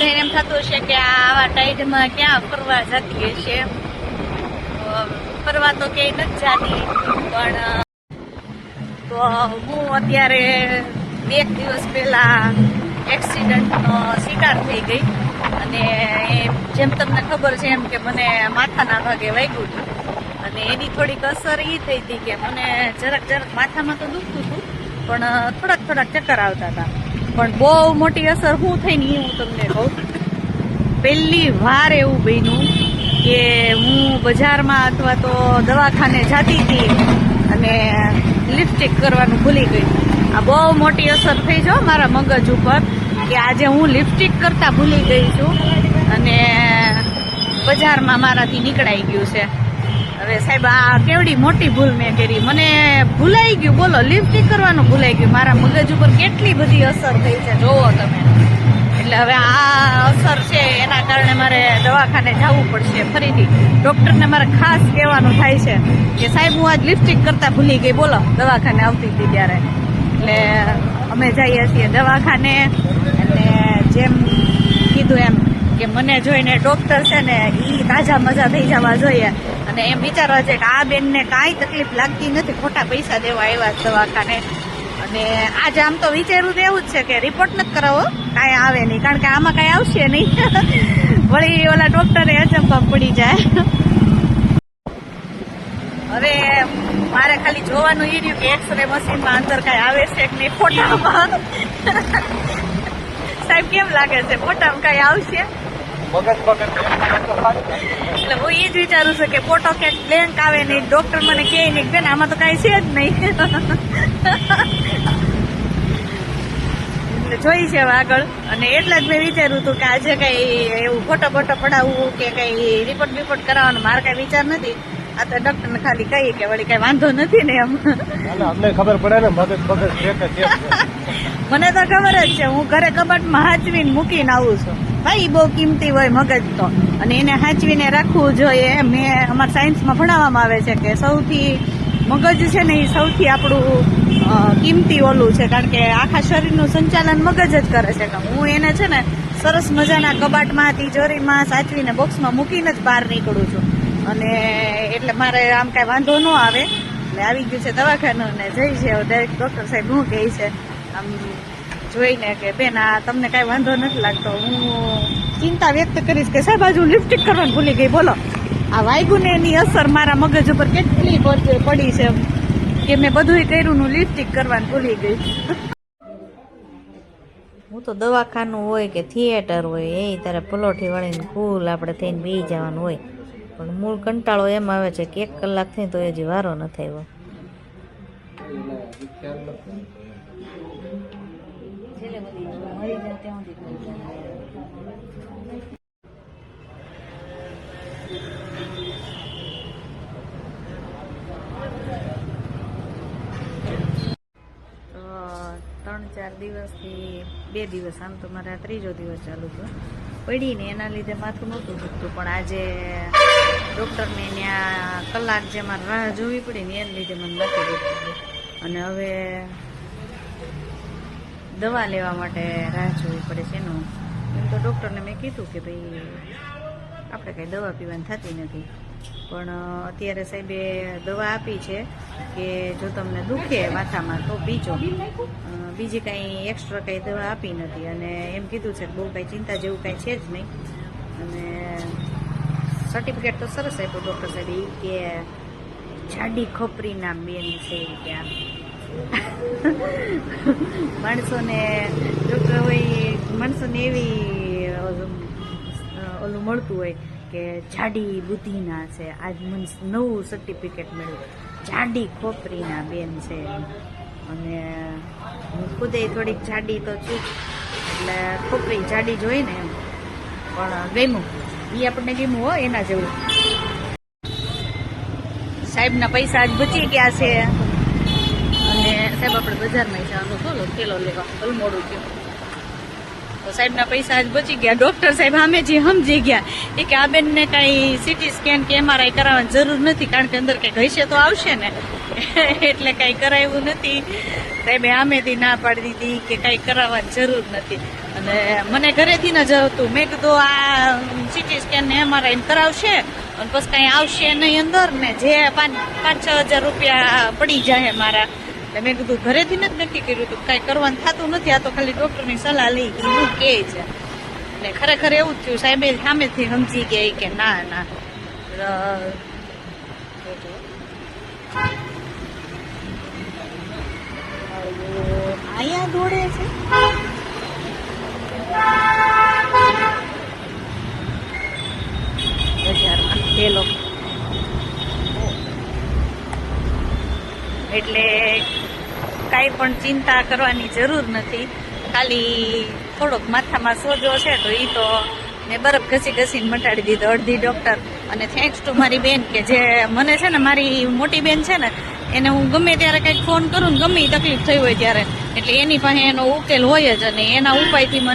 બધાને એમ થતું હશે કે આવા ટાઈડમાં ક્યાં ફરવા જતી હશે. ફરવા તો ક્યાંય નથી જાતી, પણ તો હું અત્યારે 2 દિવસ પહેલા એક્સિડન્ટનો શિકાર થઈ ગઈ. અને જેમ તમને ખબર છે એમ કે મને માથાના ભાગે વાગ્યું હતું, અને એની થોડીક અસર એ થઈ હતી કે મને જરાક માથામાં તો દુખતું હતું, પણ થોડાક ચક્કર આવતા હતા. પણ બહુ મોટી અસર શું થઈ ને એ હું તમને કહું. પહેલી વાર એવું બન્યું કે હું બજારમાં અથવા તો દવાખાને જતી હતી અને લિપસ્ટિક કરવાનું ભૂલી ગઈ. આ બહુ મોટી અસર થઈ જો મારા મગજ ઉપર કે આજે હું લિપસ્ટિક કરતા ભૂલી ગઈ છું અને બજારમાં મારાથી નીકળાઈ ગયું છે. હવે સાહેબ આ કેવડી મોટી ભૂલ મેં કરી. મને ભૂલાઈ ગયું, બોલો, લિપસ્ટિક કરવાનું ભૂલાઈ ગયું. મારા મગજ ઉપર કેટલી બધી અસર થઈ છે જોવો તમે. એટલે હવે આ અસર છે એના કારણે મારે દવાખાને જવું પડશે ફરીથી. ડૉક્ટરને મારે ખાસ કહેવાનું થાય છે કે સાહેબ હું આજ લિપસ્ટિક કરતા ભૂલી ગઈ, બોલો, દવાખાને આવતી હતી ત્યારે. એટલે અમે જઈએ છીએ દવાખાને, અને જેમ કીધું એમ કે મને જોઈને ડૉક્ટર છે ને એ તાજા મજા થઈ જવા જોઈએ અને એમ વિચારવા છે કે આ બેનને કાંઈ તકલીફ લાગતી નથી, ખોટા પૈસા દેવા આવ્યા દવાખાને. અને આજે આમ તો વિચાર્યું તો એવું જ છે કે રિપોર્ટ નથી કરાવો, કાંઈ આવે નહીં, કારણ કે આમાં કાંઈ આવશે નહીં. વળી ઓલા ડૉક્ટરે અચંબા પડી જાય. હવે મારે ખાલી જોવાનું એ રહ્યું કે એક્સરે મશીનમાં અંદર કાંઈ આવે છે કે નહીં ફોટામાં. સાહેબ કેમ લાગે છે, ફોટામાં કાંઈ આવશે? એટલે હું એ જ વિચારું છું કે ફોટો ક્યાંક બ્લેન્ક આવે નહીં, ડૉક્ટર મને કહે નહીં બેન આમાં તો કાંઈ છે જ નહીં. એટલે જોઈ છે હવે આગળ. અને એટલે જ મેં વિચાર્યું હતું કે આજે કંઈ એવું ફોટો પડાવવું કે કંઈ રિપોર્ટ કરાવવાનો મારે કાંઈ વિચાર નથી. આ તો ડૉક્ટરને ખાલી કહીએ કે વળી કાંઈ વાંધો નથી ને એમ. અમને ખબર પડે ને મગજ મને તો ખબર જ છે, હું ઘરે કબાટમાં હાચવીને મૂકીને આવું છું. ભાઈ બહુ કિંમતી હોય મગજ તો, અને એને હાચવીને રાખવું જોઈએ. મેં અમારા સાયન્સમાં ભણાવવામાં આવે છે કે સૌથી મગજ છે ને એ સૌથી આપણું કિંમતી ઓલું છે, કારણ કે આખા શરીરનું સંચાલન મગજ જ કરે છે. કે હું એને છે ને સરસ મજાના કબાટમાં, તિજોરીમાં સાચવીને બોક્સમાં મૂકીને જ બહાર નીકળું છું. અને એટલે મારે આમ કાંઈ વાંધો ન આવે. એટલે આવી ગયું છે દવાખાનું ને જઈ છે ડાયરેક્ટ ડૉક્ટર સાહેબ શું કહે છે આમ જોઈને કે બેન આ તમને કાંઈ વાંધો નથી લાગતો. હું ચિંતા વ્યક્ત કરીશ કે સાહેબ આજુ લિપસ્ટિક કરવાનું ભૂલી ગઈ, બોલો. આ વાગ્યું ને એની અસર મારા મગજ ઉપર કેટલી પડી છે કે મેં બધુંય કર્યું નું લિપસ્ટિક કરવાનું ભૂલી ગઈ. હું તો દવાખાનું હોય કે થિયેટર હોય એ ત્યારે પલોઠી વાળીને ફૂલ આપણે થઈને બેસી જવાનું હોય, પણ મૂળ કંટાળો એમ આવે છે કે 1 કલાક થઈ તો હજી વારો નથી આવ્યો. તો 3-4 દિવસથી 2 દિવસ, આમ તો મારે 3જો દિવસ ચાલુ થયો પડીને, એના લીધે માથું નહોતું દુખતું. પણ આજે ડૉક્ટરને ત્યાં કલાક જે મારે રાહ જોવી પડી ને એને લીધે મને માથું દુખતું. અને હવે દવા લેવા માટે રાહ જોવી પડે છે. એનું એમ તો ડૉક્ટરને મેં કીધું કે ભાઈ આપણે કાંઈ દવા પીવાની થતી નથી, પણ અત્યારે સાહેબે દવા આપી છે કે જો તમને દુખે માથામાં તો પીજો, બીજી કાંઈ એક્સ્ટ્રા કાંઈ દવા આપી નથી. અને એમ કીધું છે કે બહુ કાંઈ ચિંતા જેવું કાંઈ છે જ નહીં. અને સર્ટિફિકેટ તો સરસ આપ્યું ડૉક્ટર સાહેબ, એ કે જાડી ખોપરીના બેન છે ત્યાં. માણસોને ડૉક્ટર હોય, માણસોને એવી ઓલું મળતું હોય કે જાડી બુદ્ધિના છે. આજ મને નવું સર્ટિફિકેટ મળ્યું, જાડી ખોપરીના બેન છે. અને હું ખુદે થોડીક જાડી તો છું, એટલે ખોપરી જાડી જોઈ ને એમ. પણ ગમ્યું, એ આપણને ગમ્યું હોય એના જેવું. સાહેબના પૈસા આજ બચી ગયા છે. અને સાહેબ આપણે બજારમાં જવાનું થોડો થેલો લેવા, ભલે મોડું થયું. તો સાહેબના પૈસા જ બચી ગયા. ડોક્ટર સાહેબ સામે જે સમજી ગયા એ કે આ બેનને કાંઈ સીટી સ્કેન કે MRI કરાવવાની જરૂર નથી, કારણ કે અંદર કંઈક હશે તો આવશે ને એટલે કાંઈ કરાવ્યું નથી. સાહેબે સામેથી ના પાડી દીધી કે કાંઈ કરાવવાની જરૂર નથી. અને મને ઘરેથી ન જ હતું. મેં કીધું આ સીટી સ્કેન ને MRI કરાવશે અને પછી કાંઈ આવશે નહીં અંદર ને, જે 5-6 હજાર રૂપિયા પડી જાય મારા. એટલે મેં કીધું ઘરેથી જ નક્કી કર્યું હતું કાંઈ કરવાનું થતું નથી, આ તો ખાલી ડૉક્ટરની સલાહ લઈ એવું કહે છે. એટલે ખરેખર એવું જ થયું. સાહેબે સામેથી સમજી ગયા કે ના ના અહીંયા દોડે છે. પેલો એટલે કાંઈ પણ ચિંતા કરવાની જરૂર નથી. ખાલી થોડોક માથામાં સોજો છે તો એ તો મેં બરફ ઘસીને મટાડી દીધો અડધી ડૉક્ટર. અને થેન્ક્સ ટુ મારી બેન કે જે મને છે ને, મારી મોટી બેન છે ને, એને હું ગમે ત્યારે કંઈક ફોન કરું ને ગમે એ તકલીફ થઈ હોય ત્યારે, એટલે એની પાસે એનો ઉકેલ હોય જ અને એના ઉપાયથી મને